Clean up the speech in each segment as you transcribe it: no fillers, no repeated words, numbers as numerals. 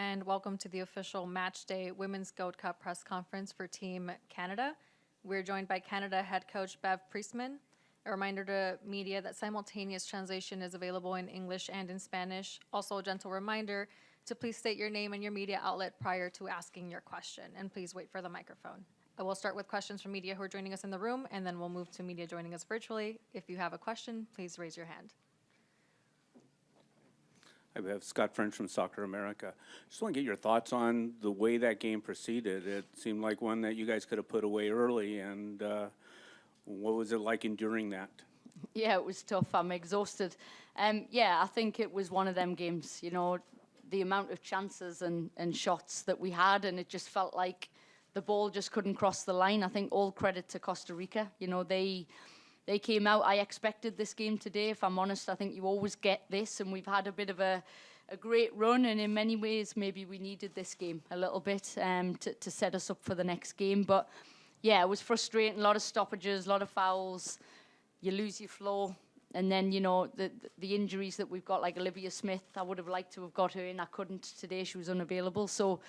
and welcome to the official Match Day Women's Gold Cup press conference for Team Canada. We're joined by Canada head coach Bev Priestman. A reminder to media that simultaneous translation is available in English and in Spanish. Also, a gentle reminder to please state your name and your media outlet prior to asking your question, and please wait for the microphone. I will start with questions from media who are joining us in the room, and then we'll move to media joining us virtually. If you have a question, please raise your hand. I have Scott French from Soccer America. Just want to get your thoughts on the way that game proceeded. It seemed like one that you guys could have put away early, and what was it like enduring that? Yeah, it was tough. I'm exhausted. I think it was one of them games, you know, the amount of chances and shots that we had, and it just felt like the ball just couldn't cross the line. I think all credit to Costa Rica. You know, they came out. I expected this game today, if I'm honest. I think you always get this, and we've had a bit of a great run, and in many ways, maybe we needed this game a little bit to set us up for the next game. But yeah, it was frustrating. A lot of stoppages, a lot of fouls. You lose your flow. And then, you know, the injuries that we've got, like Olivia Smith, I would have liked to have got her in. I couldn't today. She was unavailable. So,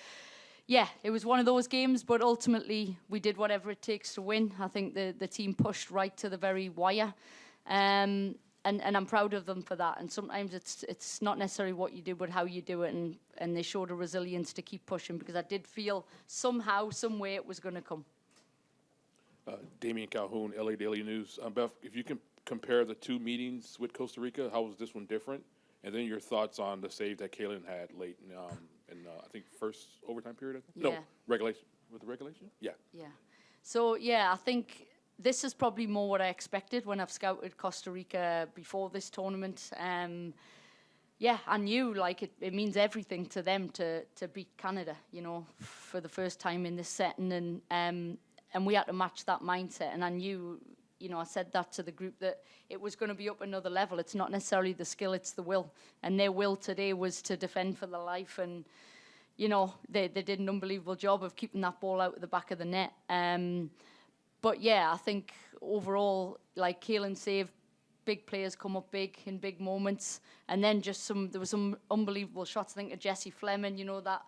yeah, it was one of those games, but ultimately we did whatever it takes to win. I think the team pushed right to the very wire. And I'm proud of them for that. And sometimes it's not necessarily what you do, but how you do it. And they showed a resilience to keep pushing, because I did feel somehow, some way it was going to come. Damian Calhoun, LA Daily News. Beth, if you can compare the two meetings with Costa Rica, how was this one different? And then your thoughts on the save that Kaylin had late in I think, first overtime period, I think? Yeah. No, regulation. With the regulation? Yeah. Yeah. So, yeah, I think this is probably more what I expected when I've scouted Costa Rica before this tournament. Yeah, I knew, like, it means everything to them to beat Canada, you know, for the first time in this setting. And we had to match that mindset. And I knew, you know, I said that to the group, that it was going to be up another level. It's not necessarily the skill, it's the will. And their will today was to defend for their life. And, you know, they did an unbelievable job of keeping that ball out of the back of the net. But, yeah, I think overall, like Kaylin saved, big players come up big in big moments. And then there was some unbelievable shots. I think of Jessie Fleming, you know, that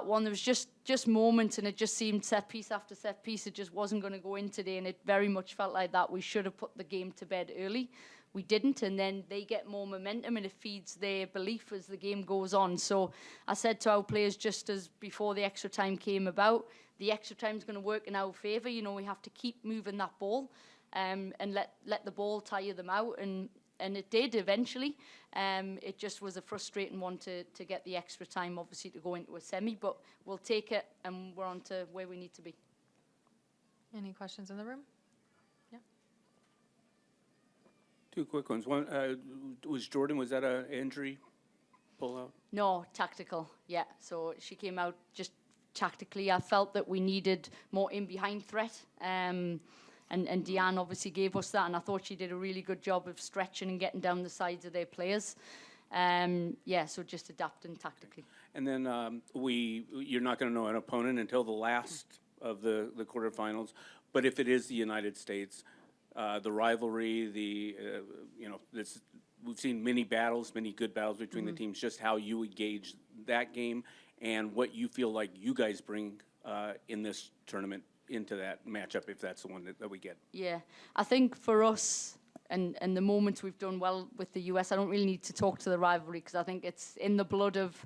one, there was just moments, and it just seemed set piece after set piece. It just wasn't going to go in today, and it very much felt like that. We should have put the game to bed early. We didn't, and then they get more momentum, and it feeds their belief as the game goes on. So I said to our players just as before the extra time came about, the extra time is going to work in our favour. You know, we have to keep moving that ball and let the ball tire them out, and it did eventually. It just was a frustrating one to get the extra time, obviously, to go into a semi. But we'll take it, and we're on to where we need to be. Any questions in the room? Yeah. Two quick ones. One, was that an injury pullout? No, tactical, yeah. So she came out just tactically. I felt that we needed more in-behind threat. And Deanne obviously gave us that, and I thought she did a really good job of stretching and getting down the sides of their players. So just adapting tactically. And then you're not going to know an opponent until the last of the quarterfinals. But if it is the United States, the rivalry, we've seen many good battles between the teams. Just how you would gauge that game and what you feel like you guys bring in this tournament into that matchup, if that's the one that we get. Yeah, I think for us, and the moments we've done well with the US, I don't really need to talk to the rivalry, because I think it's in the blood of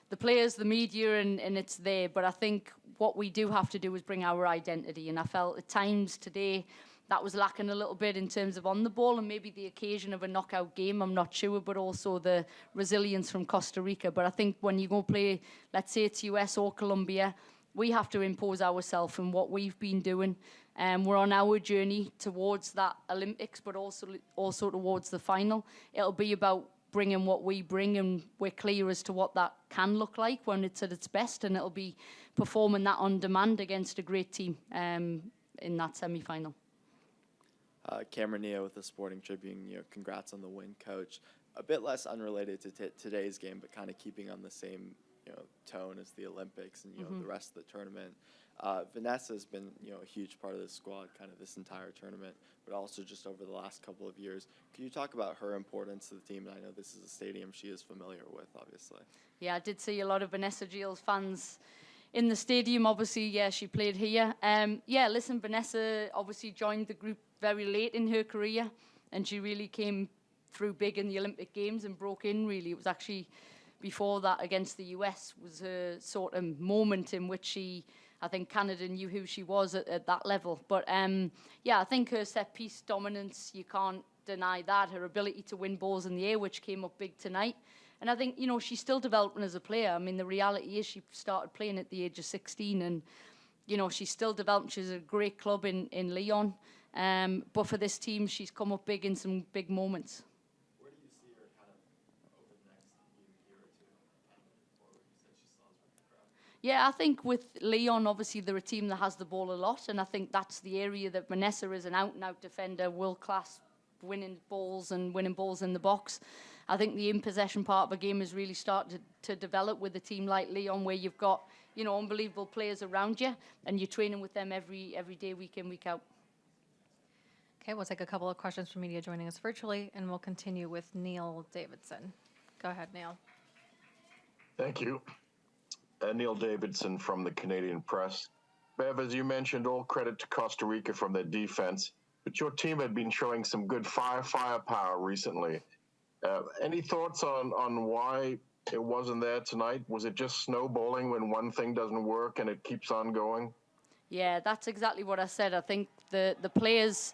the players, the media, and it's there. But I think what we do have to do is bring our identity, and I felt at times today that was lacking a little bit in terms of on the ball, and maybe the occasion of a knockout game, I'm not sure, but also the resilience from Costa Rica. But I think when you go play, let's say it's US or Colombia, we have to impose ourselves and what we've been doing. We're on our journey towards that Olympics, but also towards the final. It'll be about bringing what we bring, and we're clear as to what that can look like when it's at its best, and it'll be performing that on demand against a great team in that semi-final. Cameron Neo with the Sporting Tribune. Congrats on the win, Coach. A bit less unrelated to today's game, but kind of keeping on the same tone as the Olympics and the rest of the tournament. Vanessa has been a huge part of this squad kind of this entire tournament, but also just over the last couple of years. Can you talk about her importance to the team? And I know this is a stadium she is familiar with, obviously. Yeah, I did see a lot of Vanessa Giles fans in the stadium. Obviously, yeah, she played here. Yeah, listen, Vanessa obviously joined the group very late in her career, and she really came through big in the Olympic Games and broke in, really. It was actually before that against the US was a sort of moment in which I think Canada knew who she was at that level. But yeah, I think her set-piece dominance, you can't deny that. Her ability to win balls in the air, which came up big tonight. And I think, she's still developing as a player. I mean, the reality is she started playing at the age of 16 and, she's still developing. She's a great club in Lyon. But for this team, she's come up big in some big moments. Where do you see her kind of over the next year or two? Before you said she still has room to grow. Yeah, I think with Lyon, obviously, they're a team that has the ball a lot. And I think that's the area that Vanessa is an out-and-out defender, world-class, winning balls in the box. I think the in-possession part of a game has really started to develop with a team like Lyon, where you've got, unbelievable players around you, and you're training with them every day, week in, week out. Okay, we'll take a couple of questions from media joining us virtually, and we'll continue with Neil Davidson. Go ahead, Neil. Thank you. Neil Davidson from the Canadian Press. Bev, as you mentioned, all credit to Costa Rica from their defense, but your team had been showing some good firepower recently. Any thoughts on why it wasn't there tonight? Was it just snowballing when one thing doesn't work and it keeps on going? Yeah, that's exactly what I said. I think the players,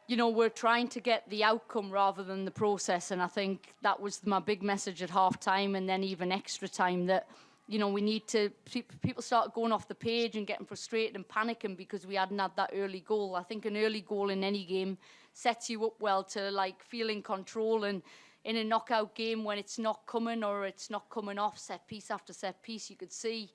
we're trying to get the outcome rather than the process. And I think that was my big message at halftime and then even extra time, that, we need to, people start going off the page and getting frustrated and panicking because we hadn't had that early goal. I think an early goal in any game sets you up well to feel in control, and in a knockout game when it's not coming or it's not coming off set piece after set piece, you could see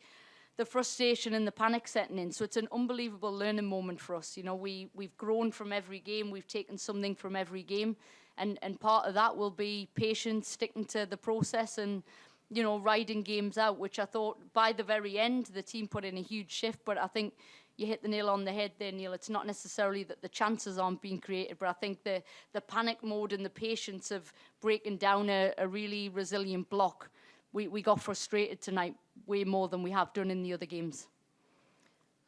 the frustration and the panic setting in. So it's an unbelievable learning moment for us. We've grown from every game. We've taken something from every game. And part of that will be patience, sticking to the process and, riding games out, which I thought by the very end, the team put in a huge shift. But I think you hit the nail on the head there, Neil. It's not necessarily that the chances aren't being created, but I think the panic mode and the patience of breaking down a really resilient block, we got frustrated tonight way more than we have done in the other games.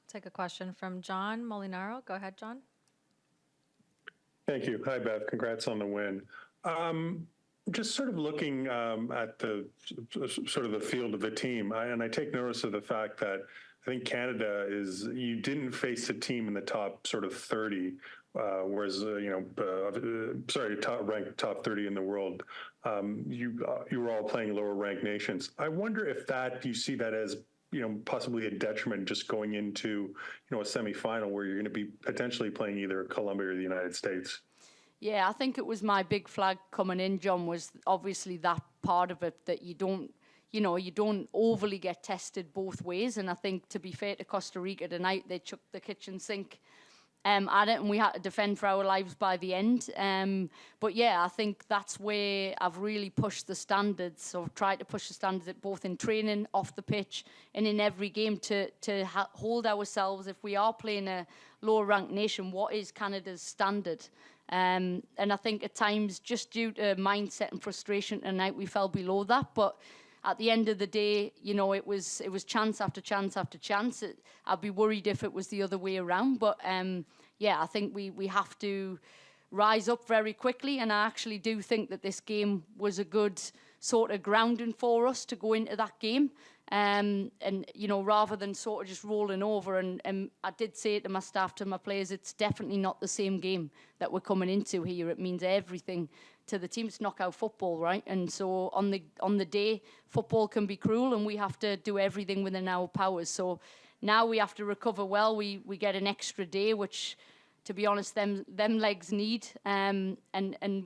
Take a question from John Molinaro. Go ahead, John. Thank you. Hi, Bev. Congrats on the win. Just sort of looking at the sort of the field of the team, and I take notice of the fact that I think Canada you didn't face a team in the top sort of 30, whereas, ranked top 30 in the world. You were all playing lower ranked nations. I wonder if you see that as, possibly a detriment just going into, a semifinal where you're going to be potentially playing either Colombia or the United States. Yeah, I think it was my big flag coming in, John, was obviously that part of it, that you don't overly get tested both ways. And I think, to be fair to Costa Rica tonight, they chucked the kitchen sink at it, and we had to defend for our lives by the end. But yeah, I think that's where I've really pushed the standards. So I've tried to push the standards both in training, off the pitch, and in every game to hold ourselves. If we are playing a lower ranked nation, what is Canada's standard? And I think at times, just due to mindset and frustration tonight, we fell below that. But at the end of the day, it was chance after chance after chance. I'd be worried if it was the other way around. But yeah, I think we have to rise up very quickly. And I actually do think that this game was a good sort of grounding for us to go into that game. And rather than sort of just rolling over, and I did say to my staff, to my players, it's definitely not the same game that we're coming into here. It means everything to the team. It's knockout football, right? And so on the day, football can be cruel, and we have to do everything within our powers. So now we have to recover well. We get an extra day, which, to be honest, them legs need, and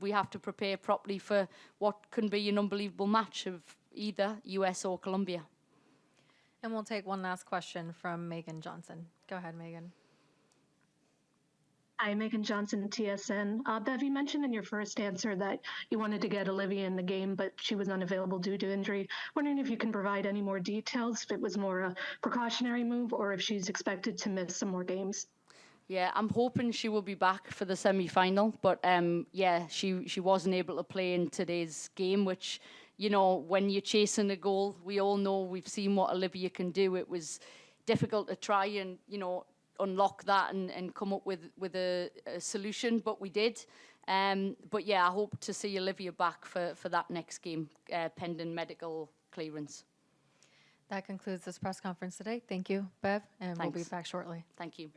we have to prepare properly for what can be an unbelievable match of either US or Colombia. And we'll take one last question from Megan Johnson. Go ahead, Megan. Hi, Megan Johnson, TSN. Bev, you mentioned in your first answer that you wanted to get Olivia in the game, but she was unavailable due to injury. Wondering if you can provide any more details, if it was more a precautionary move or if she's expected to miss some more games. Yeah, I'm hoping she will be back for the semi-final, but yeah, she wasn't able to play in today's game, which, you know, when you're chasing a goal, we all know, we've seen what Olivia can do. It was difficult to try and, you know, unlock that and come up with a solution, but we did. But yeah, I hope to see Olivia back for that next game, pending medical clearance. That concludes this press conference today. Thank you, Bev, and we'll be Thanks. back shortly. Thank you.